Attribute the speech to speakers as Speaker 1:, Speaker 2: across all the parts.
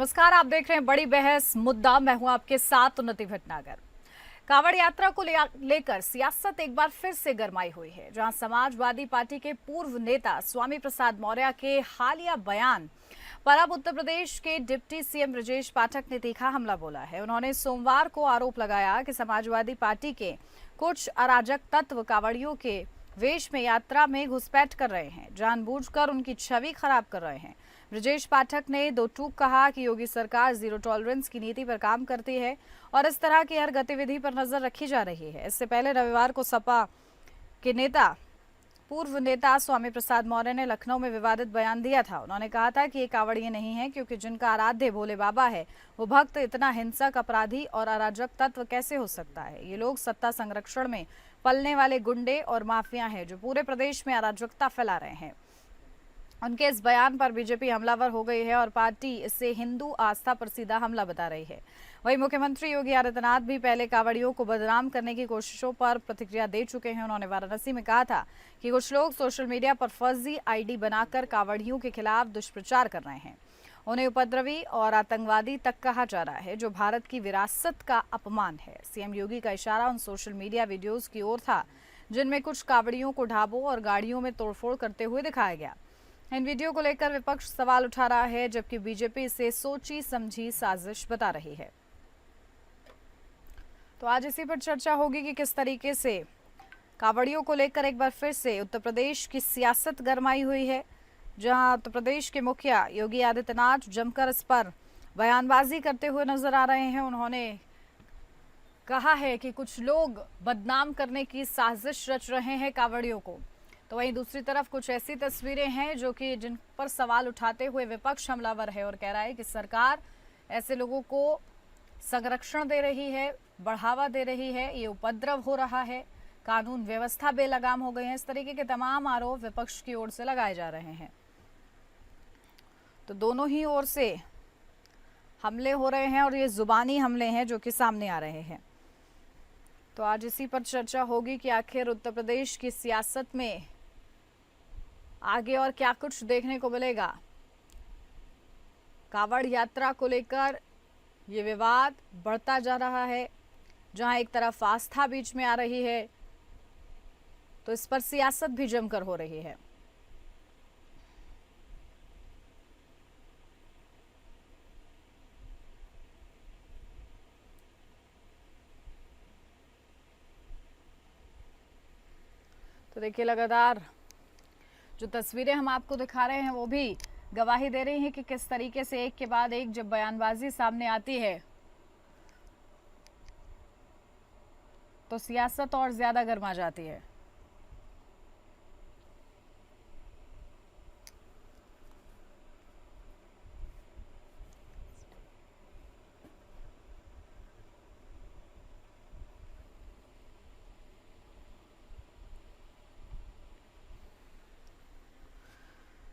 Speaker 1: नमस्कार, आप देख रहे हैं बड़ी बहस मुद्दा। मैं हूं आपके साथ उन्नति भटनागर। कांवड़ यात्रा को लेकर सियासत एक बार फिर से गरमाई हुई है, जहां समाजवादी पार्टी के पूर्व नेता स्वामी प्रसाद मौर्य के हालिया बयान पर अब उत्तर प्रदेश के डिप्टी सीएम ब्रजेश पाठक ने तीखा हमला बोला है। उन्होंने सोमवार को आरोप लगाया कि समाजवादी पार्टी के कुछ अराजक तत्व कांवड़ियों के वेश में यात्रा में घुसपैठ कर रहे हैं, जानबूझकर उनकी छवि खराब कर रहे हैं। ब्रजेश पाठक ने दो टूक कहा कि योगी सरकार जीरो टॉलरेंस की नीति पर काम करती है और इस तरह की हर गतिविधि पर नजर रखी जा रही है। इससे पहले रविवार को सपा के पूर्व नेता स्वामी प्रसाद मौर्य ने लखनऊ में विवादित बयान दिया था। उन्होंने कहा था कि ये कांवड़िए नहीं है, क्योंकि जिनका आराध्य भोले बाबा है वो भक्त इतना हिंसक, अपराधी और अराजक तत्व कैसे हो सकता है। ये लोग सत्ता संरक्षण में पलने वाले गुंडे और माफिया हैं, जो पूरे प्रदेश में अराजकता फैला रहे हैं। उनके इस बयान पर बीजेपी हमलावर हो गई है और पार्टी इसे हिंदू आस्था पर सीधा हमला बता रही है। वहीं मुख्यमंत्री योगी आदित्यनाथ भी पहले कांवड़ियों को बदनाम करने की कोशिशों पर प्रतिक्रिया दे चुके हैं। उन्होंने वाराणसी में कहा था कि कुछ लोग सोशल मीडिया पर फर्जी आईडी बनाकर कांवड़ियों के खिलाफ दुष्प्रचार कर रहे हैं। उन्हें उपद्रवी और आतंकवादी तक कहा जा रहा है, जो भारत की विरासत का अपमान है। सीएम योगी का इशारा उन सोशल मीडिया वीडियोज की ओर था जिनमें कुछ कांवड़ियों को ढाबों और गाड़ियों में तोड़फोड़ करते हुए दिखाया गया। इन वीडियो को लेकर विपक्ष सवाल उठा रहा है, जबकि बीजेपी इसे सोची समझी साजिश बता रही है। तो आज इसी पर चर्चा होगी कि किस तरीके से कांवड़ियों को लेकर एक बार फिर से उत्तर प्रदेश की सियासत गरमाई हुई है, जहां उत्तर प्रदेश के मुखिया योगी आदित्यनाथ जमकर इस पर बयानबाजी करते हुए नजर आ रहे हैं। उन्होंने कहा है कि कुछ लोग बदनाम करने की साजिश रच रहे हैं कांवड़ियों को। तो वहीं दूसरी तरफ कुछ ऐसी तस्वीरें हैं जो कि जिन पर सवाल उठाते हुए विपक्ष हमलावर है और कह रहा है कि सरकार ऐसे लोगों को संरक्षण दे रही है, बढ़ावा दे रही है, ये उपद्रव हो रहा है, कानून व्यवस्था बेलगाम हो गई है। इस तरीके के तमाम आरोप विपक्ष की ओर से लगाए जा रहे हैं। तो दोनों ही ओर से हमले हो रहे हैं और ये जुबानी हमले हैं जो कि सामने आ रहे हैं। तो आज इसी पर चर्चा होगी कि आखिर उत्तर प्रदेश की सियासत में आगे और क्या कुछ देखने को मिलेगा। कांवड़ यात्रा को लेकर ये विवाद बढ़ता जा रहा है, जहां एक तरफ आस्था बीच में आ रही है, तो इस पर सियासत भी जमकर हो रही है। तो देखिए, लगातार जो तस्वीरें हम आपको दिखा रहे हैं वो भी गवाही दे रही हैं कि किस तरीके से एक के बाद एक जब बयानबाजी सामने आती है तो सियासत और ज्यादा गर्मा जाती है।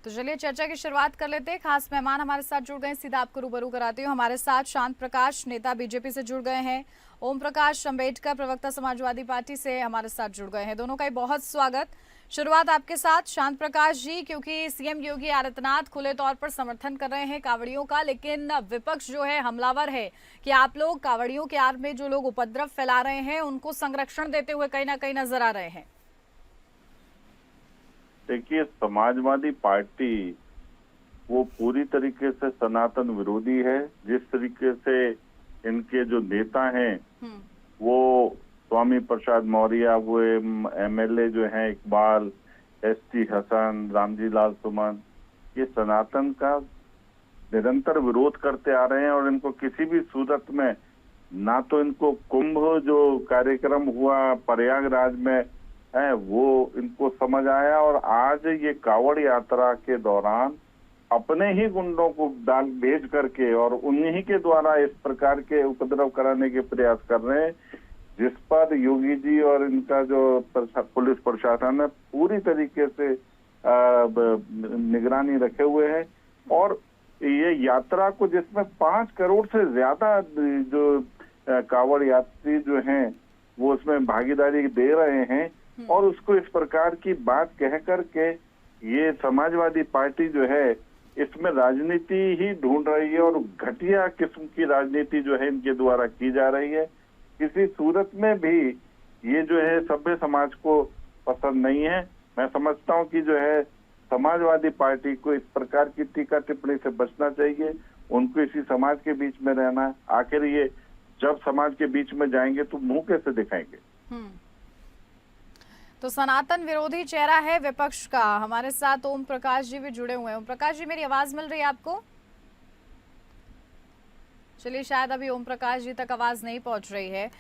Speaker 1: तो चलिए चर्चा की शुरुआत कर लेते हैं। खास मेहमान हमारे साथ जुड़ गए, सीधा आपको रूबरू कराती हूँ। हमारे साथ शांत प्रकाश, नेता बीजेपी से जुड़ गए हैं। ओम प्रकाश अम्बेडकर, प्रवक्ता समाजवादी पार्टी से हमारे साथ जुड़ गए हैं। दोनों का ही बहुत स्वागत। शुरुआत आपके साथ शांत प्रकाश जी, क्योंकि सीएम योगी आदित्यनाथ खुले तौर पर समर्थन कर रहे हैं कांवड़ियों का, लेकिन विपक्ष जो है हमलावर है कि आप लोग कांवड़ियों के आड़ में जो लोग उपद्रव फैला रहे हैं उनको संरक्षण देते हुए कहीं ना कहीं नजर आ रहे हैं।
Speaker 2: देखिए, समाजवादी पार्टी वो पूरी तरीके से सनातन विरोधी है। जिस तरीके से इनके जो नेता हैं वो स्वामी प्रसाद मौर्य, वो एमएलए जो हैं इकबाल, एसटी हसन, रामजी लाल सुमन, ये सनातन का निरंतर विरोध करते आ रहे हैं और इनको किसी भी सूरत में, ना तो इनको कुंभ जो कार्यक्रम हुआ प्रयागराज में है वो इनको समझ आया, और आज ये कांवड़ यात्रा के दौरान अपने ही गुंडों को डाल भेज करके और उन्हीं के द्वारा इस प्रकार के उपद्रव कराने के प्रयास कर रहे हैं, जिस पर योगी जी और इनका जो पुलिस प्रशासन है पूरी तरीके से निगरानी रखे हुए हैं। और ये यात्रा को, जिसमें 5 करोड़ से ज्यादा जो कांवड़ यात्री जो हैं वो उसमें भागीदारी दे रहे हैं, और उसको इस प्रकार की बात कह करके ये समाजवादी पार्टी जो है इसमें राजनीति ही ढूंढ रही है और घटिया किस्म की राजनीति जो है इनके द्वारा की जा रही है। किसी सूरत में भी ये जो है सभ्य समाज को पसंद नहीं है। मैं समझता हूँ कि जो है समाजवादी पार्टी को इस प्रकार की टीका टिप्पणी से बचना चाहिए। उनको इसी समाज के बीच में रहना है। आखिर ये जब समाज के बीच में जाएंगे तो मुंह कैसे दिखाएंगे?
Speaker 1: तो सनातन विरोधी चेहरा है विपक्ष का। हमारे साथ ओम प्रकाश जी भी जुड़े हुए हैं। ओम प्रकाश जी, मेरी आवाज मिल रही है आपको? चलिए, शायद अभी ओम प्रकाश जी तक आवाज नहीं पहुंच रही है।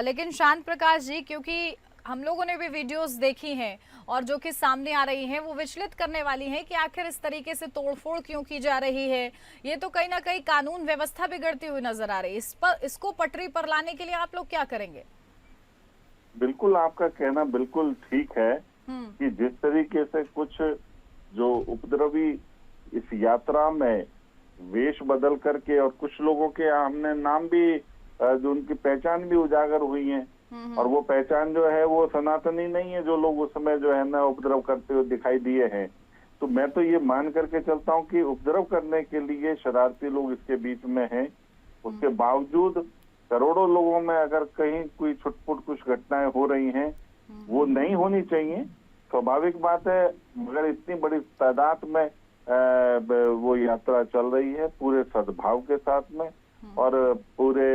Speaker 1: लेकिन शांत प्रकाश जी, क्योंकि हम लोगों ने भी वीडियोस देखी हैं और जो कि सामने आ रही हैं वो विचलित करने वाली हैं कि आखिर इस तरीके से तोड़फोड़ क्यों की जा रही है। ये तो कहीं ना कहीं कानून व्यवस्था बिगड़ती हुई नजर आ रही है। इसको पटरी पर लाने के लिए आप लोग क्या करेंगे?
Speaker 2: बिल्कुल, आपका कहना बिल्कुल ठीक है कि जिस तरीके से कुछ जो उपद्रवी इस यात्रा में वेश बदल करके और कुछ लोगों के हमने नाम भी जो उनकी पहचान भी उजागर हुई है और वो पहचान जो है वो सनातनी नहीं है, जो लोग उस समय जो है ना उपद्रव करते हुए दिखाई दिए हैं। तो मैं तो ये मान करके चलता हूँ कि उपद्रव करने के लिए शरारती लोग इसके बीच में हैं। उसके बावजूद करोड़ों लोगों में अगर कहीं कोई छुटपुट कुछ घटनाएं हो रही हैं, वो नहीं होनी चाहिए, स्वाभाविक बात है। मगर इतनी बड़ी तादाद में वो यात्रा चल रही है पूरे सद्भाव के साथ में और पूरे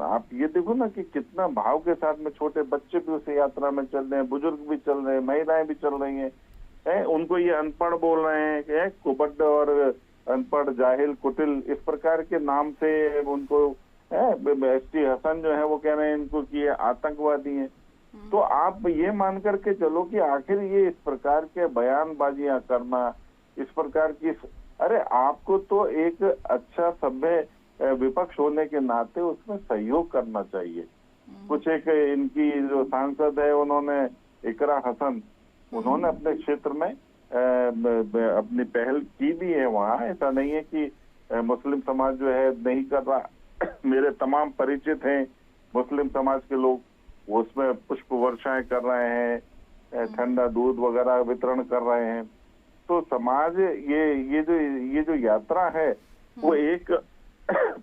Speaker 2: आप ये देखो ना कि कितना भाव के साथ में छोटे बच्चे भी उस यात्रा में चल रहे हैं, बुजुर्ग भी चल रहे हैं, महिलाएं भी चल रही हैं। उनको ये अनपढ़ बोल रहे हैं, कुबड्ड और अनपढ़, जाहिल, कुटिल, इस प्रकार के नाम से उनको एसटी हसन जो है वो कह रहे हैं इनको कि ये आतंकवादी हैं। तो आप ये मान करके चलो कि आखिर ये इस प्रकार के बयानबाजियां करना, इस प्रकार की, अरे आपको तो एक अच्छा सभ्य विपक्ष होने के नाते उसमें सहयोग करना चाहिए। कुछ एक इनकी जो सांसद है उन्होंने, इकरा हसन, उन्होंने अपने क्षेत्र में अपनी पहल की भी है। वहाँ ऐसा नहीं है कि मुस्लिम समाज जो है नहीं कर रहा। मेरे तमाम परिचित हैं मुस्लिम समाज के लोग, वो उसमें पुष्प वर्षाएं कर रहे हैं, ठंडा दूध वगैरह वितरण कर रहे हैं। तो समाज ये जो यात्रा है वो एक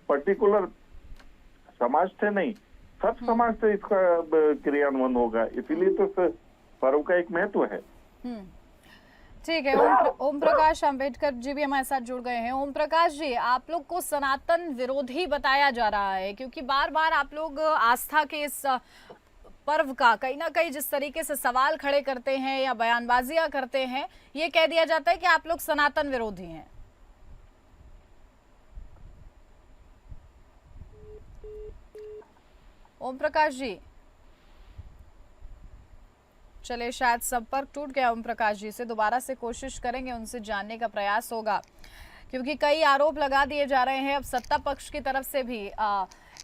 Speaker 2: पर्टिकुलर समाज से नहीं, सब समाज से इसका क्रियान्वयन होगा। इसीलिए तो पर्व का एक महत्व है।
Speaker 1: ठीक है। ओम प्रकाश अम्बेडकर जी भी हमारे साथ जुड़ गए हैं। ओम प्रकाश जी, आप लोग को सनातन विरोधी बताया जा रहा है क्योंकि बार बार आप लोग आस्था के इस पर्व का कहीं ना कहीं जिस तरीके से सवाल खड़े करते हैं या बयानबाजियां करते हैं, ये कह दिया जाता है कि आप लोग सनातन विरोधी हैं। ओम प्रकाश जी, चले, शायद संपर्क टूट गया ओम प्रकाश जी से। दोबारा से कोशिश करेंगे, उनसे जानने का प्रयास होगा क्योंकि कई आरोप लगा दिए जा रहे हैं अब सत्ता पक्ष की तरफ से भी।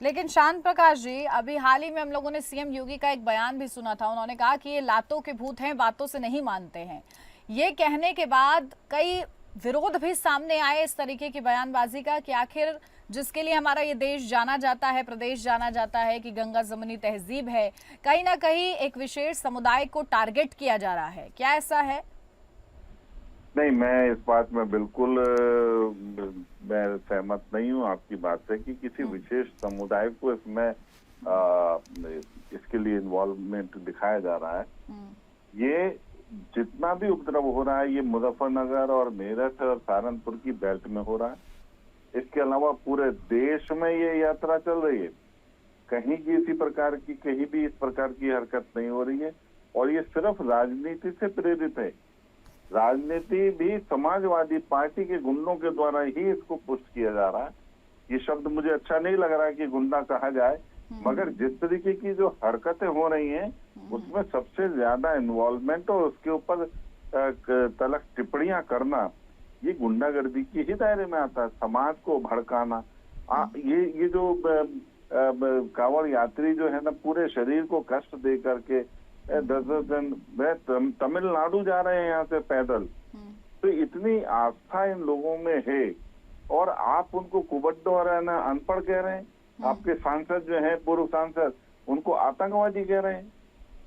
Speaker 1: लेकिन शांत प्रकाश जी, अभी हाल ही में हम लोगों ने सीएम योगी का एक बयान भी सुना था। उन्होंने कहा कि ये लातों के भूत हैं, बातों से नहीं मानते हैं। ये कहने के बाद कई विरोध भी सामने आए इस तरीके की बयानबाजी का कि आखिर जिसके लिए हमारा ये देश जाना जाता है, प्रदेश जाना जाता है कि गंगा जमुनी तहजीब है, कहीं ना कहीं एक विशेष समुदाय को टारगेट किया जा रहा है। क्या ऐसा है?
Speaker 2: नहीं, मैं इस बात में बिल्कुल मैं सहमत नहीं हूँ आपकी बात से कि किसी विशेष समुदाय को इसमें इसके लिए इन्वॉल्वमेंट दिखाया जा रहा है। ये जितना भी उपद्रव हो रहा है ये मुजफ्फरनगर और मेरठ और सहारनपुर की बेल्ट में हो रहा है। इसके अलावा पूरे देश में ये यात्रा चल रही है। कहीं किसी प्रकार की, कहीं भी इस प्रकार की हरकत नहीं हो रही है और ये सिर्फ राजनीति से प्रेरित है। राजनीति भी समाजवादी पार्टी के गुंडों के द्वारा ही इसको पुष्ट किया जा रहा है। ये शब्द मुझे अच्छा नहीं लग रहा है कि गुंडा कहा जाए, मगर जिस तरीके की जो हरकतें हो रही हैं उसमें सबसे ज्यादा इन्वॉल्वमेंट और उसके ऊपर तलक टिप्पणियां करना, ये गुंडागर्दी की ही दायरे में आता है। समाज को भड़काना, ये जो कांवड़ यात्री जो है ना पूरे शरीर को कष्ट दे करके 10-10 दिन तमिलनाडु जा रहे हैं यहाँ से पैदल। तो इतनी आस्था इन लोगों में है और आप उनको कुबड्ड और अनपढ़ कह रहे हैं। आपके सांसद जो है, पूर्व सांसद, उनको आतंकवादी कह रहे हैं।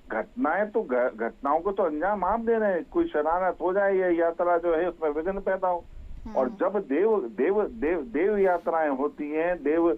Speaker 2: घटनाओं को तो अंजाम आप दे रहे हैं। कोई शरारत हो जाए या यात्रा जो है उसमें विघ्न पैदा हो, और जब देव यात्राएं होती हैं, देव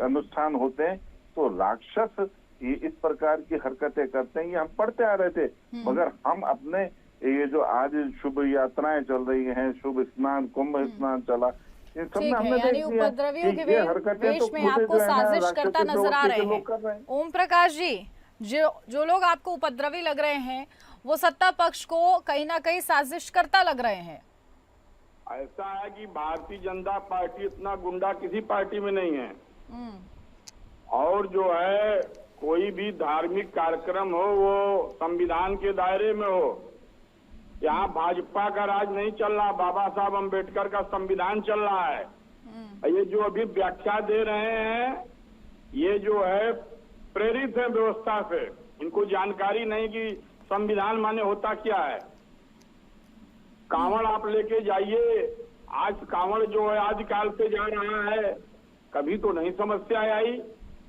Speaker 2: अनुष्ठान होते हैं, तो राक्षस इस प्रकार की हरकतें करते हैं। ये हम पढ़ते आ रहे थे, मगर हम अपने ये जो आज शुभ यात्राएं चल रही हैं, शुभ स्नान, कुंभ स्नान चला, इन सब में हमने
Speaker 1: यानी
Speaker 2: देख लिया
Speaker 1: उपद्रवियों
Speaker 2: कि
Speaker 1: के
Speaker 2: ये हरकतें
Speaker 1: वेश
Speaker 2: तो
Speaker 1: में
Speaker 2: खुद
Speaker 1: आपको
Speaker 2: जो है ना
Speaker 1: साजिश
Speaker 2: राक्षसी
Speaker 1: करता नजर आ
Speaker 2: प्रवृत्ति
Speaker 1: रहे
Speaker 2: के लोग कर रहे
Speaker 1: हैं।
Speaker 2: हैं।
Speaker 1: ओम प्रकाश जी, जो लोग आपको उपद्रवी लग रहे हैं वो सत्ता पक्ष को कहीं ना कहीं साजिश करता लग रहे हैं।
Speaker 3: ऐसा है कि भारतीय जनता पार्टी इतना गुंडा किसी पार्टी में नहीं है। और जो है कोई भी धार्मिक कार्यक्रम हो वो संविधान के दायरे में हो। यहाँ भाजपा का राज नहीं चल रहा, बाबा साहब अम्बेडकर का संविधान चल रहा है। ये जो अभी व्याख्या दे रहे हैं ये जो है प्रेरित है व्यवस्था से, इनको जानकारी नहीं कि संविधान माने होता क्या है। कांवड़ आप लेके जाइए, आज कांवड़ जो है आदिकाल से जा रहा है, कभी तो नहीं समस्या आई।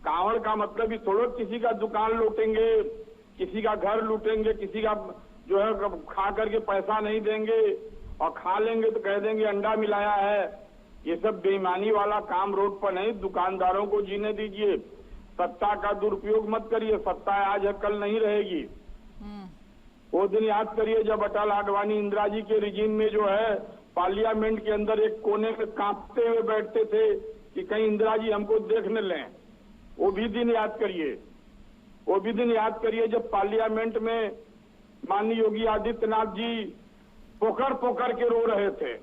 Speaker 3: कांवड़ का मतलब ही थोड़ा किसी का दुकान लूटेंगे, किसी का घर लूटेंगे, किसी का जो है खा करके पैसा नहीं देंगे और खा लेंगे तो कह देंगे अंडा मिलाया है। ये सब बेईमानी वाला काम रोड पर नहीं, दुकानदारों को जीने दीजिए। सत्ता का दुरुपयोग मत करिए, सत्ता आज है कल नहीं रहेगी। वो दिन याद करिए जब अटल आडवाणी इंदिरा जी के रिजीम में जो है पार्लियामेंट के अंदर एक कोने में कांपते हुए बैठते थे कि कहीं इंदिरा जी हमको देख न लें। वो भी दिन याद करिए, वो भी दिन याद करिए जब पार्लियामेंट में माननीय योगी आदित्यनाथ जी पोकर पोकर के रो रहे थे।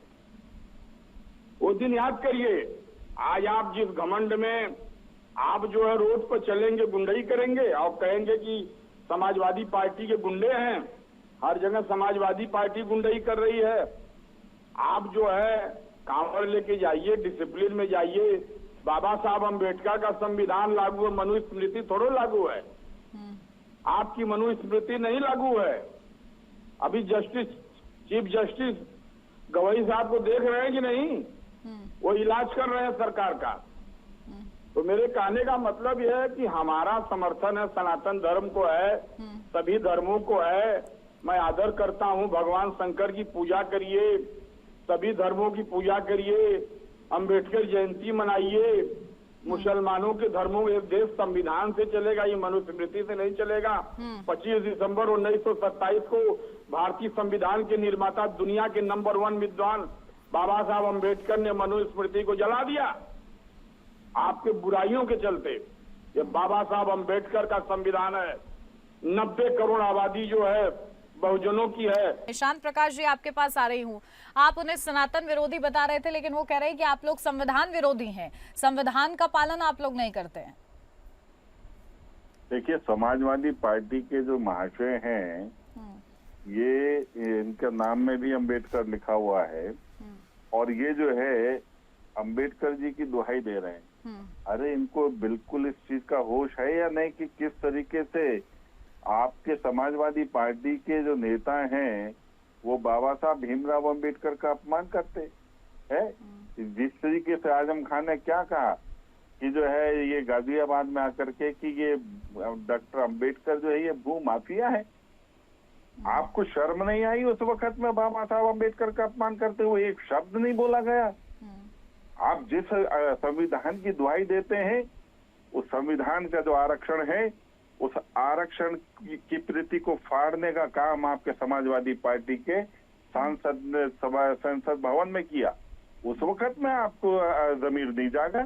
Speaker 3: वो दिन याद करिए। आज आप जिस घमंड में आप जो है रोड पर चलेंगे, गुंडई करेंगे और कहेंगे कि समाजवादी पार्टी के गुंडे हैं, हर जगह समाजवादी पार्टी गुंडई कर रही है। आप जो है कांवड़ लेके जाइए, डिसिप्लिन में जाइए। बाबा साहब अम्बेडकर का संविधान लागू है, मनुस्मृति थोड़ा लागू है। आपकी मनुस्मृति नहीं लागू है। अभी चीफ जस्टिस गवई साहब को देख रहे हैं कि नहीं? वो इलाज कर रहे हैं सरकार का। तो मेरे कहने का मतलब यह है कि हमारा समर्थन है, सनातन धर्म को है, सभी धर्मों को है। मैं आदर करता हूं, भगवान शंकर की पूजा करिए, सभी धर्मों की पूजा करिए, अंबेडकर जयंती मनाइए। मुसलमानों के धर्मों ये देश संविधान से चलेगा, ये मनुस्मृति से नहीं चलेगा। 25 दिसंबर 1927 को भारतीय संविधान के निर्माता, दुनिया के नंबर 1 विद्वान बाबा साहब अम्बेडकर ने मनुस्मृति को जला दिया आपके बुराइयों के चलते। ये बाबा साहब अम्बेडकर का संविधान है। 90 करोड़ आबादी जो है बहुजनों की है।
Speaker 1: निशांत प्रकाश जी, आपके पास आ रही हूँ। आप उन्हें सनातन विरोधी बता रहे थे, लेकिन वो कह रहे हैं कि आप लोग संविधान विरोधी हैं, संविधान का पालन आप लोग नहीं करते हैं।
Speaker 2: देखिए, समाजवादी पार्टी के जो महाशय हैं, ये इनके नाम में भी अम्बेडकर लिखा हुआ है और ये जो है अम्बेडकर जी की दुहाई दे रहे हैं। अरे इनको बिल्कुल इस चीज का होश है या नहीं कि किस तरीके से आपके समाजवादी पार्टी के जो नेता हैं वो बाबा साहब भीमराव अम्बेडकर का अपमान करते हैं। जिस तरीके से आजम खान ने क्या कहा कि जो है ये गाजियाबाद में आकर के कि ये डॉक्टर अम्बेडकर जो है ये भू माफिया है। आपको शर्म नहीं आई उस वक्त में बाबा साहब अम्बेडकर का अपमान करते हुए? एक शब्द नहीं बोला गया। आप जिस संविधान की दुहाई देते हैं, उस संविधान का जो आरक्षण है, उस आरक्षण की प्रीति को फाड़ने का काम आपके समाजवादी पार्टी के संसद भवन में किया। उस वक्त में आपको जमीर नहीं जागा,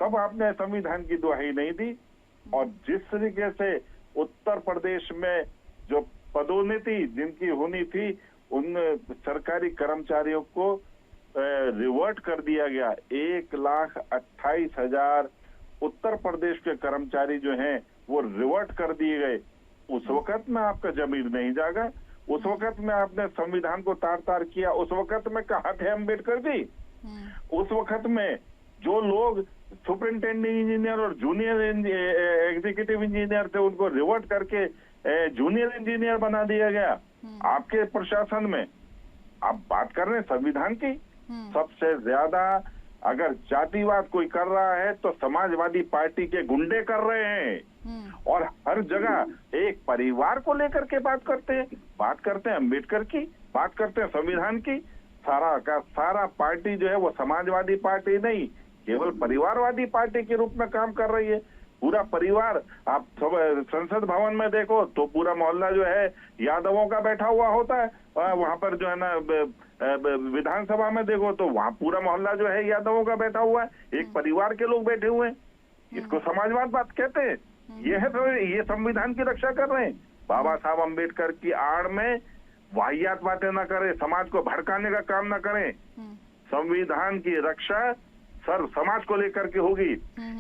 Speaker 2: तब आपने संविधान की दुहाई नहीं दी। और जिस तरीके से उत्तर प्रदेश में जो पदोन्नति जिनकी होनी थी, उन सरकारी कर्मचारियों को रिवर्ट कर दिया गया। 1,28,000 उत्तर प्रदेश के कर्मचारी जो हैं वो रिवर्ट कर दिए गए। उस वक्त में आपका जमीर नहीं जागा, उस वक्त में आपने संविधान को तार तार किया। उस वक्त में कहाँ थे अम्बेडकर जी? उस वक्त में जो लोग सुपरिंटेंडेंट इंजीनियर और जूनियर एग्जीक्यूटिव इंजीनियर थे, उनको रिवर्ट करके जूनियर इंजीनियर बना दिया गया आपके प्रशासन में। आप बात कर रहे हैं संविधान की। सबसे ज्यादा अगर जातिवाद कोई कर रहा है तो समाजवादी पार्टी के गुंडे कर रहे हैं। और हर जगह एक परिवार को लेकर के बात करते हैं अम्बेडकर की, बात करते हैं संविधान की। सारा का सारा पार्टी जो है वो समाजवादी पार्टी नहीं, केवल परिवारवादी पार्टी के रूप में काम कर रही है। पूरा परिवार, आप संसद भवन में देखो तो पूरा मोहल्ला जो है यादवों का बैठा हुआ होता है। वहां पर जो है ना विधानसभा में देखो तो वहां पूरा मोहल्ला जो है यादवों का बैठा हुआ है, एक परिवार के लोग बैठे हुए हैं। इसको समाजवाद बात कहते हैं? ये है तो ये संविधान की रक्षा कर रहे हैं। बाबा साहब अम्बेडकर की आड़ में वाहियात बातें न करें, समाज को भड़काने का काम न करें। संविधान की रक्षा सर समाज को लेकर के होगी।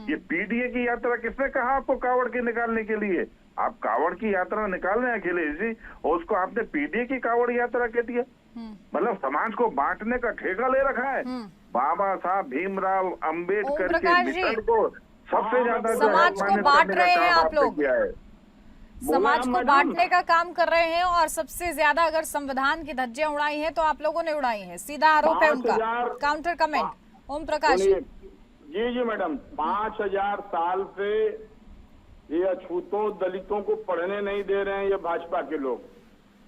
Speaker 2: ये पीडीए की यात्रा किसने कहा आपको कावड़ की निकालने के लिए? आप कावड़ की यात्रा निकाल रहे हैं अखिलेश जी, और उसको आपने पीडीए की कावड़ यात्रा कह दिया। मतलब समाज को बांटने का ठेका ले रखा है। बाबा साहब भीमराव अम्बेडकर के मिशन को सबसे ज्यादा
Speaker 1: समाज को बांट रहे हैं आप लोग, समाज को बांटने का काम कर रहे हैं, और सबसे ज्यादा अगर संविधान की धज्जियां उड़ाई हैं तो आप लोगों ने उड़ाई हैं। सीधा आरोप है उनका। Counter comment Om Prakash
Speaker 3: ji madam, 5000 साल से ये अछूतों दलितों को पढ़ने नहीं दे रहे हैं ये भाजपा के लोग।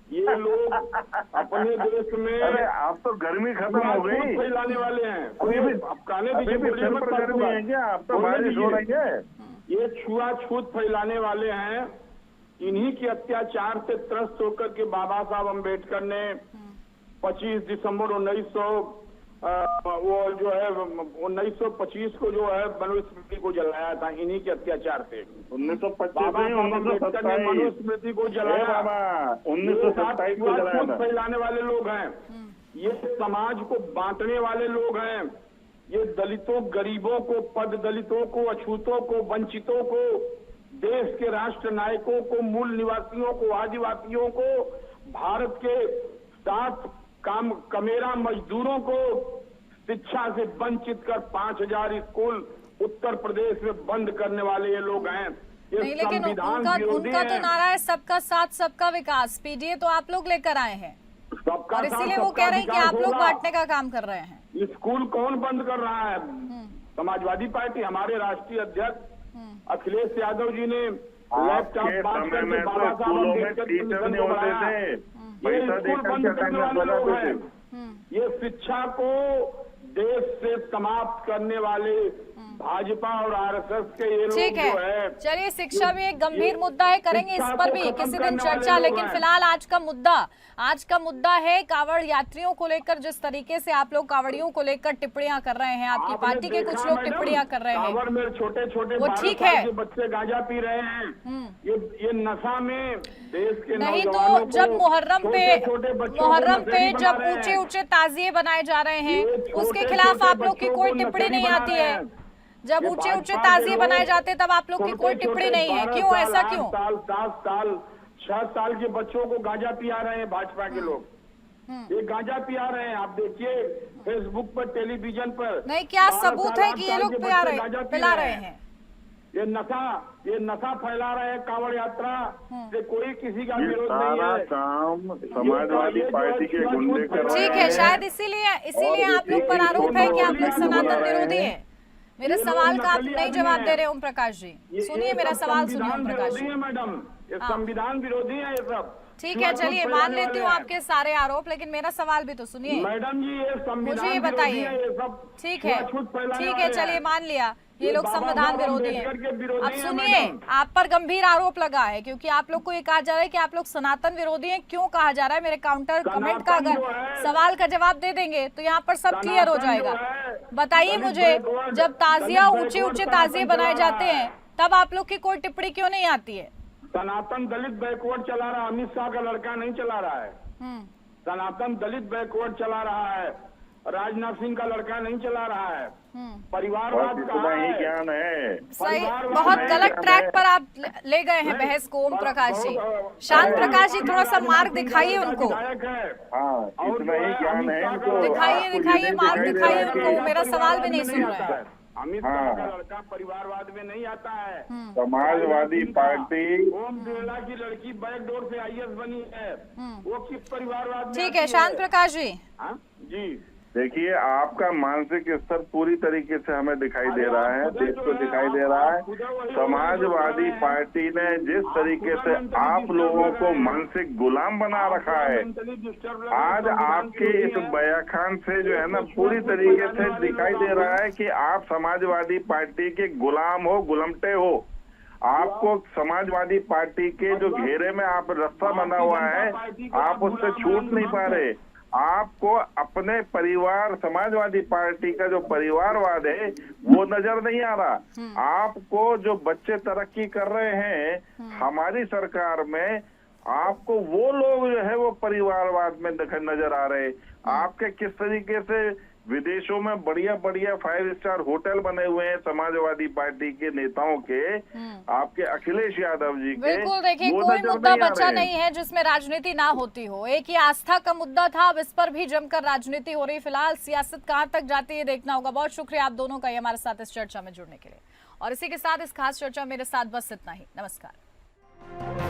Speaker 3: ये लोग अपने देश में
Speaker 2: आप तो गर्मी खत्म हो गई
Speaker 3: फैलाने वाले हैं।
Speaker 2: अब
Speaker 3: कहने
Speaker 2: दीजिए, गर्मी है क्या? आप तो बारिश हो रही है।
Speaker 3: ये छुआछूत फैलाने वाले हैं। इन्हीं के अत्याचार से त्रस्त होकर के बाबा साहब अम्बेडकर ने 25 दिसंबर 1925 को जो है मनुस्मृति को जलाया था। इन्हीं के अत्याचार से
Speaker 2: 1925
Speaker 3: मनुस्मृति को जलाया।
Speaker 2: 1927 को जलाया था।
Speaker 3: फैलाने वाले लोग हैं, ये समाज को बांटने वाले लोग हैं। ये दलितों, गरीबों को, पद दलितों को, अछूतों को, वंचितों को, देश के राष्ट्र नायकों को, मूल निवासियों को, आदिवासियों को, भारत के 7 कमेरा मजदूरों को शिक्षा से वंचित कर 5000 स्कूल उत्तर प्रदेश में बंद करने वाले ये लोग हैं। ये
Speaker 1: नहीं, लेकिन उनका तो नारा है सबका साथ सबका विकास। पीडीए तो आप लोग लेकर आए हैं, और इसीलिए वो कह रहे हैं कि आप लोग बांटने का काम कर रहे हैं।
Speaker 3: स्कूल कौन बंद कर रहा है? समाजवादी पार्टी। हमारे राष्ट्रीय अध्यक्ष अखिलेश यादव जी ने लैपटॉप बांट करके बाबा साहब अम्बेडकर के मिशन को बढ़ाया। ये स्कूल बंद करने वाले लोग हैं। ये शिक्षा को देश से समाप्त करने वाले भाजपा और आरएसएस के ये लोग
Speaker 1: ठीक है।
Speaker 3: जो है।
Speaker 1: चलिए, शिक्षा भी एक गंभीर मुद्दा है, करेंगे इस पर भी किसी दिन चर्चा। लेकिन फिलहाल आज का मुद्दा है कावड़ यात्रियों को लेकर। जिस तरीके से आप लोग कावड़ियों को लेकर टिप्पणियां कर रहे हैं, आपकी पार्टी के कुछ लोग टिप्पणियां कर रहे हैं,
Speaker 3: कावड़ में छोटे छोटे
Speaker 1: वो ठीक है।
Speaker 3: बच्चे गांजा पी रहे हैं। ये नशा में देश के
Speaker 1: नहीं तो
Speaker 3: नौजवानों को,
Speaker 1: जब मुहर्रम पे
Speaker 3: नशे
Speaker 1: जब
Speaker 3: बना रहे हैं।
Speaker 1: ऊंचे ताजिए बनाए जा रहे हैं, उसके
Speaker 3: छोटे
Speaker 1: खिलाफ
Speaker 3: छोटे
Speaker 1: आप लोग की
Speaker 3: बच्चों
Speaker 1: कोई
Speaker 3: को
Speaker 1: टिप्पणी
Speaker 3: नशेड़ी
Speaker 1: नहीं
Speaker 3: बना
Speaker 1: आती
Speaker 3: रहे
Speaker 1: है।
Speaker 3: हैं।
Speaker 1: जब
Speaker 3: ये
Speaker 1: ऊंचे
Speaker 3: भाजपा
Speaker 1: ताजिए
Speaker 3: के
Speaker 1: बनाए
Speaker 3: लोग
Speaker 1: जाते तब आप लोग की कोई टिप्पणी नहीं है। क्यों, ऐसा क्यों?
Speaker 3: 10 साल 6 साल के बच्चों को गांजा पिया रहे हैं भाजपा के लोग। ये गांजा पिया रहे हैं। आप देखिए फेसबुक पर, टेलीविजन पर।
Speaker 1: नहीं, क्या सबूत है कि ये लोग पिला रहे हैं?
Speaker 3: ये नशा फैला रहे हैं। कांवड़ यात्रा से कोई किसी का विरोध नहीं
Speaker 2: सारा
Speaker 3: है।
Speaker 2: काम समाजवादी पार्टी के गुंडे कर रहे हैं।
Speaker 1: ठीक है, शायद इसीलिए आप लोग पर आरोप है कि आप लोग सनातन विरोधी हैं। मेरे सवाल का आप नहीं जवाब दे रहे ओम प्रकाश जी। सुनिए मेरा सवाल, सुनिए ओम प्रकाश जी।
Speaker 3: मैडम, ये संविधान विरोधी है ये सब।
Speaker 1: ठीक है, चलिए मान लेती हूँ आपके सारे आरोप, लेकिन मेरा सवाल भी तो सुनिए।
Speaker 3: मैडम जी, ये संविधान
Speaker 1: मुझे ये बताइए। ठीक है, चलिए मान लिया ये लोग संविधान विरोधी हैं। अब सुनिए, आप पर गंभीर आरोप लगा है, क्योंकि आप लोग को ये कहा जा रहा है कि आप लोग सनातन विरोधी हैं। क्यों कहा जा रहा है? मेरे काउंटर कमेंट का अगर सवाल का जवाब दे देंगे तो यहाँ पर सब क्लियर हो जाएगा। बताइए मुझे, जब ताजिया ऊंचे ताजिए बनाए जाते हैं तब आप लोग की कोई टिप्पणी क्यों नहीं आती है?
Speaker 3: सनातन दलित बैकवर्ड चला रहा है, अमित शाह का लड़का नहीं चला रहा है। सनातन दलित बैकवर्ड चला रहा है, राजनाथ सिंह का लड़का नहीं चला रहा है। परिवारवाद
Speaker 2: का ही ज्ञान है।
Speaker 1: सही, बहुत गलत ट्रैक पर आप ले गए हैं बहस को ओम प्रकाश जी। शांत प्रकाश जी, थोड़ा सा मार्ग दिखाइए उनको।
Speaker 2: इतना ही ज्ञान है इनको।
Speaker 1: दिखाइए मार्ग दिखाइए उनको। मेरा सवाल भी नहीं सुन रहा है।
Speaker 3: अमित शाह का लड़का परिवारवाद में नहीं आता है।
Speaker 2: समाजवादी पार्टी,
Speaker 3: ओम बिरला की लड़की बैकडोर से आईएएस बनी है, वो किस परिवारवाद में?
Speaker 1: ठीक है शांत प्रकाश जी।
Speaker 3: जी,
Speaker 2: देखिए, आपका मानसिक स्तर पूरी तरीके से हमें दिखाई दे रहा है, देश को दिखाई दे रहा है। समाजवादी पार्टी ने जिस तरीके से आप लोगों को मानसिक गुलाम बना रखा है, आज आपके इस बयान से जो है ना पूरी तरीके से दिखाई दे रहा है कि आप समाजवादी पार्टी के गुलाम हो, गुलमटे हो। आपको समाजवादी पार्टी के जो घेरे में आप रास्ता बना हुआ है, आप उससे छूट नहीं पा रहे। आपको अपने परिवार, समाजवादी पार्टी का जो परिवारवाद है वो नजर नहीं आ रहा। आपको जो बच्चे तरक्की कर रहे हैं हमारी सरकार में, आपको वो लोग जो है वो परिवारवाद में नजर आ रहे। आपके किस तरीके से विदेशों में बढ़िया बढ़िया 5 स्टार होटल बने हुए हैं समाजवादी पार्टी के नेताओं के, आपके अखिलेश यादव जी के।
Speaker 1: बिल्कुल, देखिए
Speaker 2: वो
Speaker 1: कोई
Speaker 2: नजर
Speaker 1: मुद्दा
Speaker 2: नहीं आ
Speaker 1: बचा
Speaker 2: रहे
Speaker 1: नहीं है जिसमें राजनीति ना होती हो। एक ही आस्था का मुद्दा था, अब इस पर भी जमकर राजनीति हो रही। फिलहाल सियासत कहां तक जाती है देखना होगा। बहुत शुक्रिया आप दोनों का हमारे साथ इस चर्चा में जुड़ने के लिए। और इसी के साथ इस खास चर्चा मेरे साथ बस इतना ही। नमस्कार।